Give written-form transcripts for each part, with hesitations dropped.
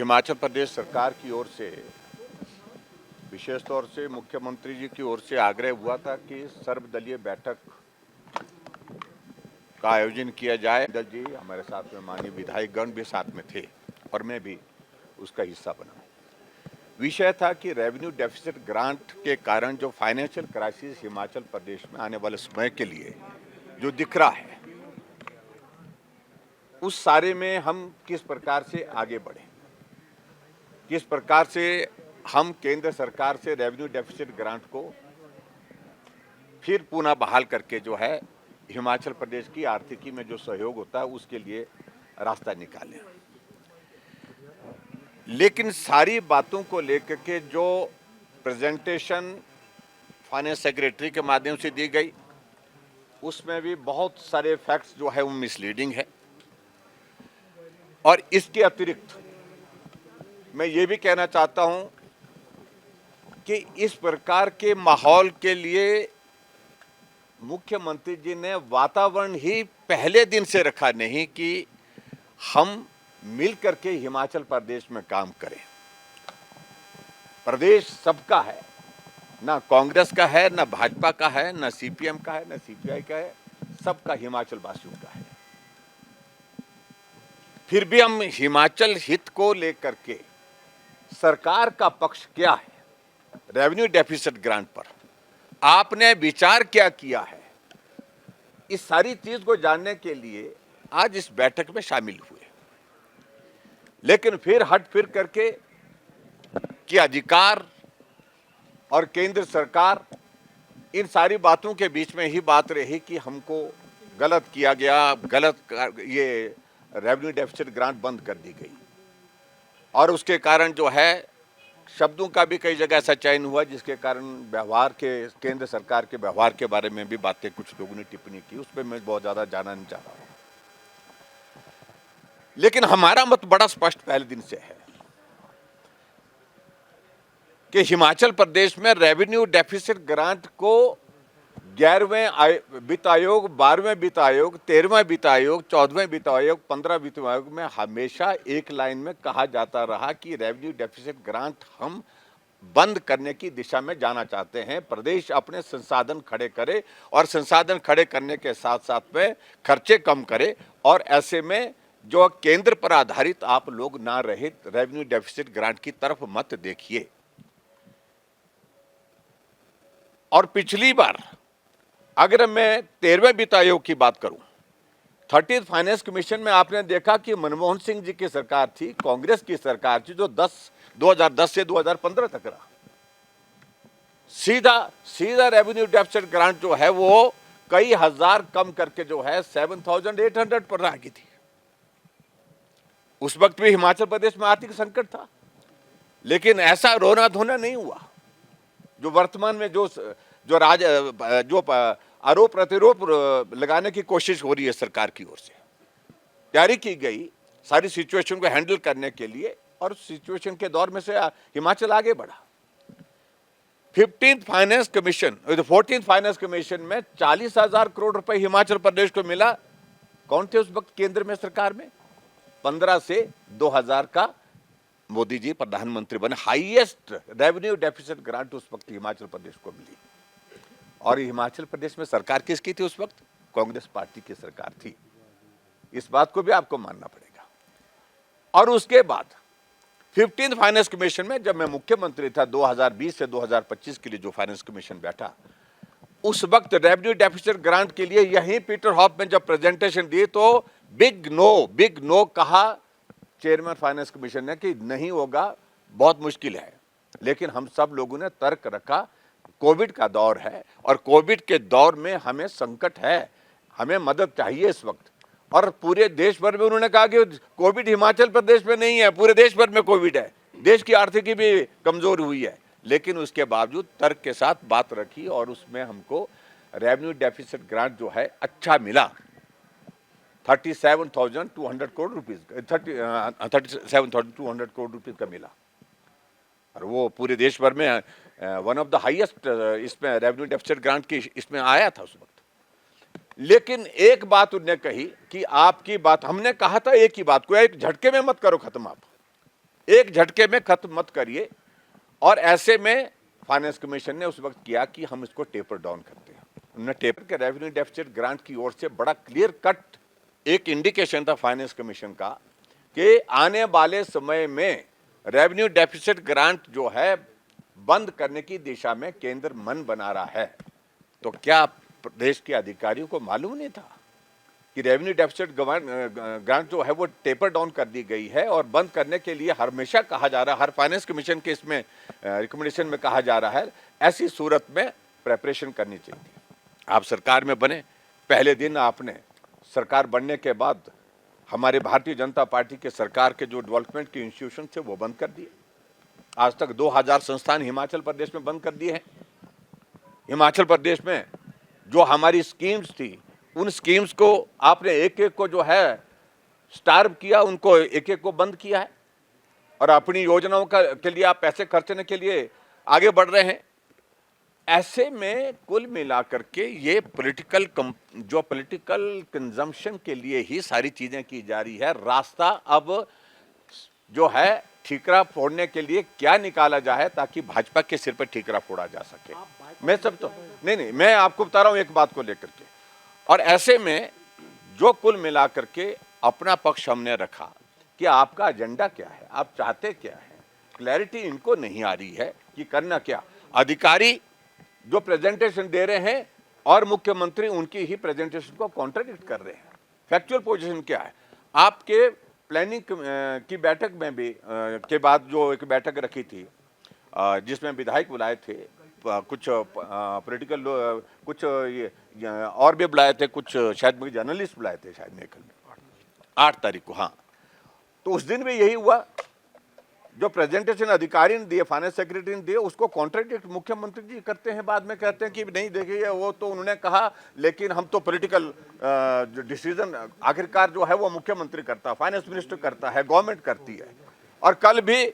हिमाचल प्रदेश सरकार की ओर से विशेष तौर से मुख्यमंत्री जी की ओर से आग्रह हुआ था कि सर्वदलीय बैठक का आयोजन किया जाए। जी हमारे साथ में माननीय विधायकगण भी साथ में थे और मैं भी उसका हिस्सा बना। विषय था कि रेवेन्यू डेफिसिट ग्रांट के कारण जो फाइनेंशियल क्राइसिस हिमाचल प्रदेश में आने वाले समय के लिए जो दिख रहा है, उस सारे में हम किस प्रकार से आगे बढ़े, किस प्रकार से हम केंद्र सरकार से रेवेन्यू डेफिसिट ग्रांट को फिर पुनः बहाल करके जो है हिमाचल प्रदेश की आर्थिकी में जो सहयोग होता है उसके लिए रास्ता निकालें। लेकिन सारी बातों को लेकर के जो प्रेजेंटेशन फाइनेंस सेक्रेटरी के माध्यम से दी गई, उसमें भी बहुत सारे फैक्ट्स जो है वो मिसलीडिंग है। और इसके अतिरिक्त मैं ये भी कहना चाहता हूं कि इस प्रकार के माहौल के लिए मुख्यमंत्री जी ने वातावरण ही पहले दिन से रखा नहीं कि हम मिल करके हिमाचल प्रदेश में काम करें। प्रदेश सबका है, ना कांग्रेस का है, ना भाजपा का है, ना सीपीएम का है, ना सीपीआई का है, सबका हिमाचल वासियों का है। फिर भी हम हिमाचल हित को लेकर के सरकार का पक्ष क्या है, रेवेन्यू डेफिसिट ग्रांट पर आपने विचार क्या किया है, इस सारी चीज को जानने के लिए आज इस बैठक में शामिल हुए। लेकिन फिर हट फिर करके कि अधिकार और केंद्र सरकार, इन सारी बातों के बीच में ही बात रही कि हमको गलत किया गया, ये रेवेन्यू डेफिसिट ग्रांट बंद कर दी गई। और उसके कारण जो है शब्दों का भी कई जगह ऐसा चयन हुआ जिसके कारण व्यवहार के, केंद्र सरकार के व्यवहार के बारे में भी बातें कुछ लोगों ने टिप्पणी की, उस पर मैं बहुत ज्यादा जाना नहीं चाह रहा हूं। लेकिन हमारा मत बड़ा स्पष्ट पहले दिन से है कि हिमाचल प्रदेश में रेवेन्यू डेफिसिट ग्रांट को 11वें वित्त आयोग, 12वें वित्त आयोग, 13वें वित्त आयोग, 14वें वित्त आयोग, 15वें वित्त आयोग में हमेशा एक लाइन में कहा जाता रहा कि रेवेन्यू डेफिसिट ग्रांट हम बंद करने की दिशा में जाना चाहते हैं। प्रदेश अपने संसाधन खड़े करे और संसाधन खड़े करने के साथ साथ में खर्चे कम करे, और ऐसे में जो केंद्र पर आधारित आप लोग ना रहे रेवेन्यू डेफिसिट ग्रांट की तरफ मत देखिए। और पिछली बार अगर मैं 13वें वित्त आयोग की बात करूं, 30th फाइनेंस कमीशन में आपने देखा कि मनमोहन सिंह जी की सरकार थी, कांग्रेस की सरकार थी, जो 2010 से 2015 तक रहा। सीधा रेवेन्यू डेफिसिट ग्रांट जो है वो कई हजार कम करके जो है 7,800 पर रह गई थी। उस वक्त भी हिमाचल प्रदेश में आर्थिक संकट था, लेकिन ऐसा रोना धोना नहीं हुआ जो वर्तमान में जो आरोप प्रत्यारोप लगाने की कोशिश हो रही है सरकार की ओर से। तैयारी की गई सारी सिचुएशन को हैंडल करने के लिए, और सिचुएशन के दौर में से हिमाचल आगे बढ़ा। 14th फाइनेंस कमीशन में 40,000 करोड़ रुपए हिमाचल प्रदेश को मिला। कौन थे उस वक्त केंद्र में सरकार में? 15 से 2000 का मोदी जी प्रधानमंत्री बने। हाईएस्ट रेवेन्यू डेफिसिट ग्रांट उस वक्त हिमाचल प्रदेश को मिली। और हिमाचल प्रदेश में सरकार किसकी थी उस वक्त? कांग्रेस पार्टी की सरकार थी। इस बात को भी आपको मानना पड़ेगा। और उसके बाद 15th फाइनेंस कमीशन में जब मैं मुख्यमंत्री था 2020 से 2025 के लिए जो फाइनेंस कमीशन बैठा, उस वक्त रेवेन्यू डेफिसिट ग्रांट के लिए यहीं पीटर हॉफ में जब प्रेजेंटेशन दी तो बिग नो कहा चेयरमैन फाइनेंस कमीशन ने कि नहीं होगा, बहुत मुश्किल है। लेकिन हम सब लोगों ने तर्क रखा, कोविड का दौर है और कोविड के दौर में हमें संकट है, हमें मदद चाहिए इस वक्त। और पूरे देश भर में उन्होंने कहा कि कोविड हिमाचल प्रदेश में नहीं है, पूरे देश भर में कोविड है, देश की आर्थिकी भी कमजोर हुई है। लेकिन उसके बावजूद तर्क के साथ बात रखी और उसमें हमको रेवेन्यू डेफिसिट ग्रांट जो है अच्छा मिला, 37,200 करोड़ रुपीज, 37,200 करोड़ रुपीज का मिला। और वो पूरे देश भर में वन ऑफ द हाईएस्ट इसमें रेवेन्यू डेफिसिट ग्रांट की इसमें आया था उस वक्त। लेकिन एक बात उन्होंने कही कि आपकी बात, हमने कहा था एक ही बात को एक झटके में मत करो खत्म आप, एक झटके में खत्म मत करिए। और ऐसे में फाइनेंस कमीशन ने उस वक्त किया कि हम इसको टेपर डाउन करते हैं। उन्होंने टेपर के रेवेन्यू डेफिसिट ग्रांट की ओर से बड़ा क्लियर कट एक इंडिकेशन था फाइनेंस कमीशन का कि आने वाले समय में रेवेन्यू डेफिसिट ग्रांट जो है बंद करने की दिशा में केंद्र मन बना रहा है। तो क्या प्रदेश के अधिकारियों को मालूम नहीं था कि रेवेन्यू डेफिसिट ग्रांट जो है वो टेपर डाउन कर दी गई है और बंद करने के लिए हमेशा कहा जा रहा है, हर फाइनेंस कमीशन के इसमें रिकमेंडेशन में कहा जा रहा है, ऐसी सूरत में प्रेपरेशन करनी चाहिए। आप सरकार में बने, पहले दिन आपने सरकार बनने के बाद हमारे भारतीय जनता पार्टी के सरकार के जो डेवलपमेंट के इंस्टीट्यूशन थे वो बंद कर दिए। आज तक 2000 संस्थान हिमाचल प्रदेश में बंद कर दिए हैं। हिमाचल प्रदेश में जो हमारी स्कीम्स थी, उन स्कीम्स को आपने एक एक को जो है स्टार्व किया, उनको एक एक को बंद किया है और अपनी योजनाओं के लिए आप पैसे खर्चने के लिए आगे बढ़ रहे हैं। ऐसे में कुल मिलाकर के ये पॉलिटिकल कंजम्पशन के लिए ही सारी चीजें की जा रही है। रास्ता अब जो है ठीकरा फोड़ने के लिए क्या निकाला जाए ताकि भाजपा के सिर पर ठीकरा फोड़ा जा सके। मैं सब तो नहीं, मैं आपको बता रहा हूं एक बात को लेकर के। और ऐसे में जो कुल मिलाकर के अपना पक्ष हमने रखा कि आपका एजेंडा क्या है, आप चाहते क्या है, क्लैरिटी इनको नहीं आ रही है कि करना क्या। अधिकारी जो प्रेजेंटेशन दे रहे हैं और मुख्यमंत्री उनकी ही प्रेजेंटेशन को कॉन्ट्राडिक्ट कर रहे हैं। फैक्चुअल पोजीशन क्या है? आपके प्लानिंग की बैठक में भी के बाद जो एक बैठक रखी थी जिसमें विधायक बुलाए थे, कुछ पॉलिटिकल कुछ ये और भी बुलाए थे, कुछ शायद जर्नलिस्ट बुलाए थे शायद मेकल में 8 तारीख को। हाँ, तो उस दिन भी यही हुआ। जो प्रेजेंटेशन अधिकारी ने दिए, फाइनेंस सेक्रेटरी ने दिए, उसको कॉन्ट्राडिक्ट मुख्यमंत्री जी करते हैं। बाद में कहते हैं कि नहीं देखिए वो तो उन्होंने कहा, लेकिन हम तो पॉलिटिकल डिसीजन आखिरकार जो है वो मुख्यमंत्री करता है, फाइनेंस मिनिस्टर करता है, गवर्नमेंट करती है। और कल भी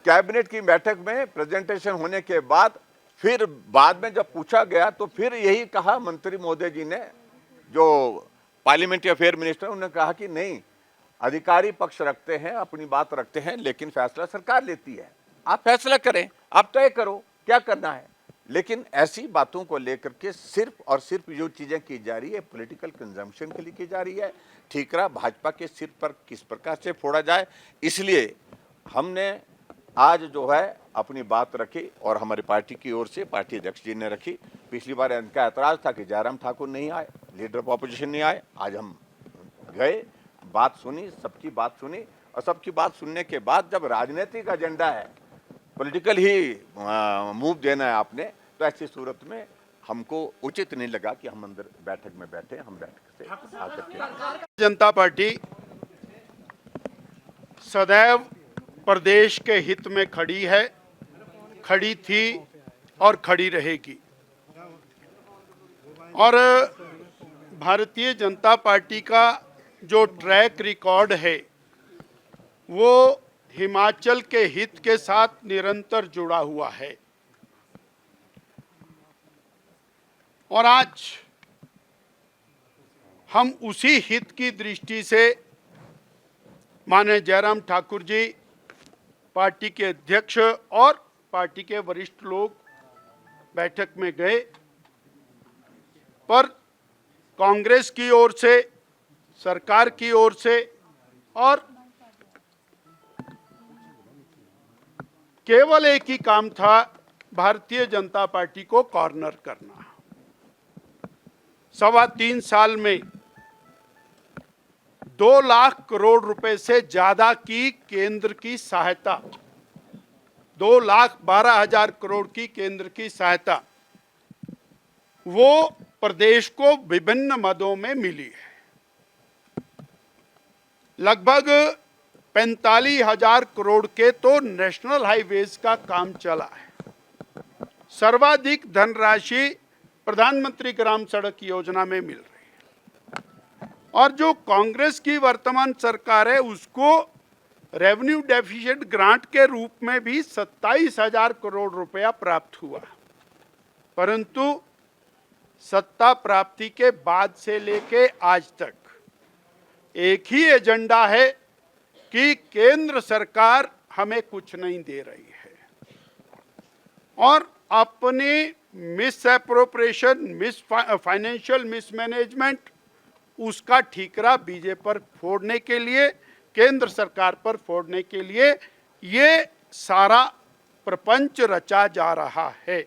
कैबिनेट की बैठक में प्रेजेंटेशन होने के बाद फिर बाद में जब पूछा गया तो फिर यही कहा मंत्री महोदय जी ने, जो पार्लियामेंट्री अफेयर मिनिस्टर, उन्होंने कहा कि नहीं, अधिकारी पक्ष रखते हैं, अपनी बात रखते हैं, लेकिन फैसला सरकार लेती है। आप फैसला करें, आप तय करो क्या करना है। लेकिन ऐसी बातों को लेकर के सिर्फ और सिर्फ जो चीजें की जा रही है पॉलिटिकल कंजम्पशन के लिए की जा रही है। ठीकरा भाजपा के सिर पर किस प्रकार से फोड़ा जाए, इसलिए हमने आज जो है अपनी बात रखी और हमारी पार्टी की ओर से पार्टी अध्यक्ष जी ने रखी। पिछली बार इनका ऐतराज था कि जयराम ठाकुर नहीं आए, लीडर ऑफ ऑपोजिशन नहीं आए। आज हम गए, बात सुनी, सबकी बात सुनी, और सबकी बात सुनने के बाद जब राजनीतिक एजेंडा है, पॉलिटिकल ही मूव देना है आपने, तो ऐसी सूरत में हमको उचित नहीं लगा कि हम अंदर बैठक में बैठे। हम बैठक से आकर के जनता पार्टी सदैव प्रदेश के हित में खड़ी है, खड़ी थी और खड़ी रहेगी। और भारतीय जनता पार्टी का जो ट्रैक रिकॉर्ड है वो हिमाचल के हित के साथ निरंतर जुड़ा हुआ है। और आज हम उसी हित की दृष्टि से माननीय जयराम ठाकुर जी, पार्टी के अध्यक्ष और पार्टी के वरिष्ठ लोग बैठक में गए, पर कांग्रेस की ओर से, सरकार की ओर से और केवल एक ही काम था, भारतीय जनता पार्टी को कॉर्नर करना। 3.25 साल में 2 लाख करोड़ रुपए से ज्यादा की केंद्र की सहायता, 2,12,000 करोड़ की केंद्र की सहायता वो प्रदेश को विभिन्न मदों में मिली है। लगभग 45,000 करोड़ के तो नेशनल हाईवेज का काम चला है। सर्वाधिक धनराशि प्रधानमंत्री ग्राम सड़क योजना में मिल रही है। और जो कांग्रेस की वर्तमान सरकार है उसको रेवेन्यू डेफिसिट ग्रांट के रूप में भी 27,000 करोड़ रुपया प्राप्त हुआ। परंतु सत्ता प्राप्ति के बाद से लेके आज तक एक ही एजेंडा है कि केंद्र सरकार हमें कुछ नहीं दे रही है और अपने मिस एप्रोप्रिएशन, फाइनेंशियल मिसमैनेजमेंट, उसका ठीकरा बीजेपी पर फोड़ने के लिए, केंद्र सरकार पर फोड़ने के लिए ये सारा प्रपंच रचा जा रहा है।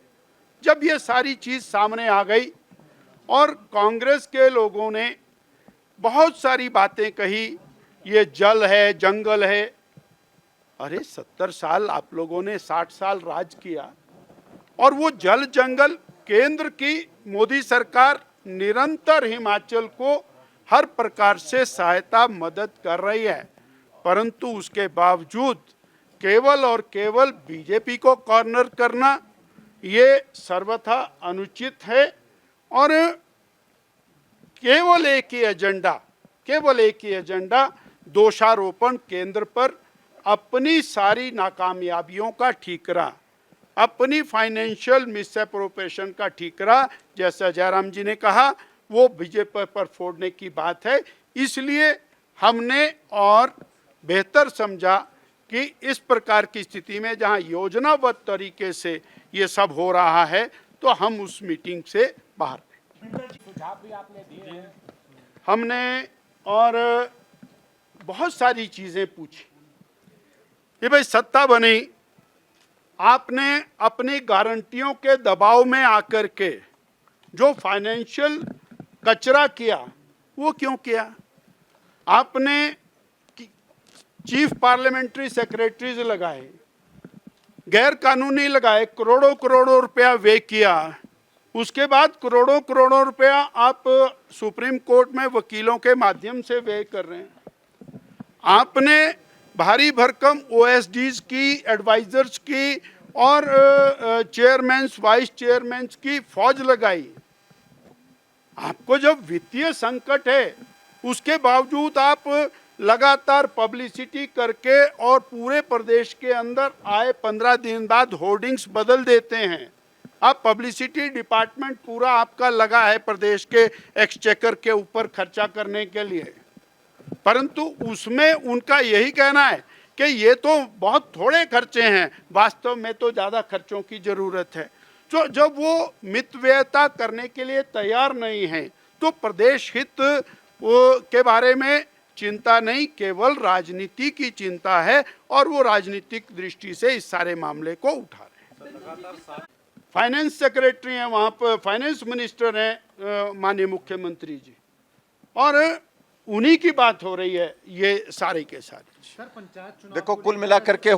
जब ये सारी चीज सामने आ गई और कांग्रेस के लोगों ने बहुत सारी बातें कही, ये जल है, जंगल है। अरे 70 साल आप लोगों ने, 60 साल राज किया और वो जल जंगल, केंद्र की मोदी सरकार निरंतर हिमाचल को हर प्रकार से सहायता मदद कर रही है, परंतु उसके बावजूद केवल और केवल बीजेपी को कॉर्नर करना ये सर्वथा अनुचित है और केवल एक ही एजेंडा दोषारोपण केंद्र पर, अपनी सारी नाकामयाबियों का ठीकरा, अपनी फाइनेंशियल मिसएप्रोप्रिएशन का ठीकरा, जैसा जयराम जी ने कहा, वो बीजेपी पर फोड़ने की बात है। इसलिए हमने और बेहतर समझा कि इस प्रकार की स्थिति में जहां योजनाबद्ध तरीके से ये सब हो रहा है तो हम उस मीटिंग से बाहर सुझाव भी आपने दिए हैं। हमने और बहुत सारी चीजें पूछी कि भाई सत्ता बनी, आपने अपनी गारंटियों के दबाव में आकर के जो फाइनेंशियल कचरा किया वो क्यों किया? आपने चीफ पार्लियामेंट्री सेक्रेटरीज लगाए, गैर कानूनी लगाए, करोड़ों करोड़ों रुपया व्यय किया, उसके बाद करोड़ों करोड़ों रुपया आप सुप्रीम कोर्ट में वकीलों के माध्यम से व्यय कर रहे हैं। आपने भारी भरकम ओएसडीज की, एडवाइजर्स की और चेयरमैन्स, वाइस चेयरमैन्स की फौज लगाई। आपको जब वित्तीय संकट है उसके बावजूद आप लगातार पब्लिसिटी करके और पूरे प्रदेश के अंदर आए 15 दिन बाद होर्डिंग्स बदल देते हैं। आप पब्लिसिटी डिपार्टमेंट पूरा आपका लगा है प्रदेश के एक्सचेकर के ऊपर खर्चा करने के लिए, परंतु उसमें उनका यही कहना है कि ये तो बहुत थोड़े खर्चे हैं, वास्तव में तो ज़्यादा खर्चों की ज़रूरत है। तो जब वो मितव्ययता करने के लिए तैयार नहीं है तो प्रदेश हित के बारे में चिंता नहीं, केवल राजनीति की चिंता है और वो राजनीतिक दृष्टि से इस सारे मामले को उठा रहे हैं। फाइनेंस सेक्रेटरी हैं वहाँ पर, फाइनेंस मिनिस्टर हैं माननीय मुख्यमंत्री जी, और उन्हीं की बात हो रही है ये सारी के सारी। सर, पंचायत चुनाव देखो कुल मिलाकर के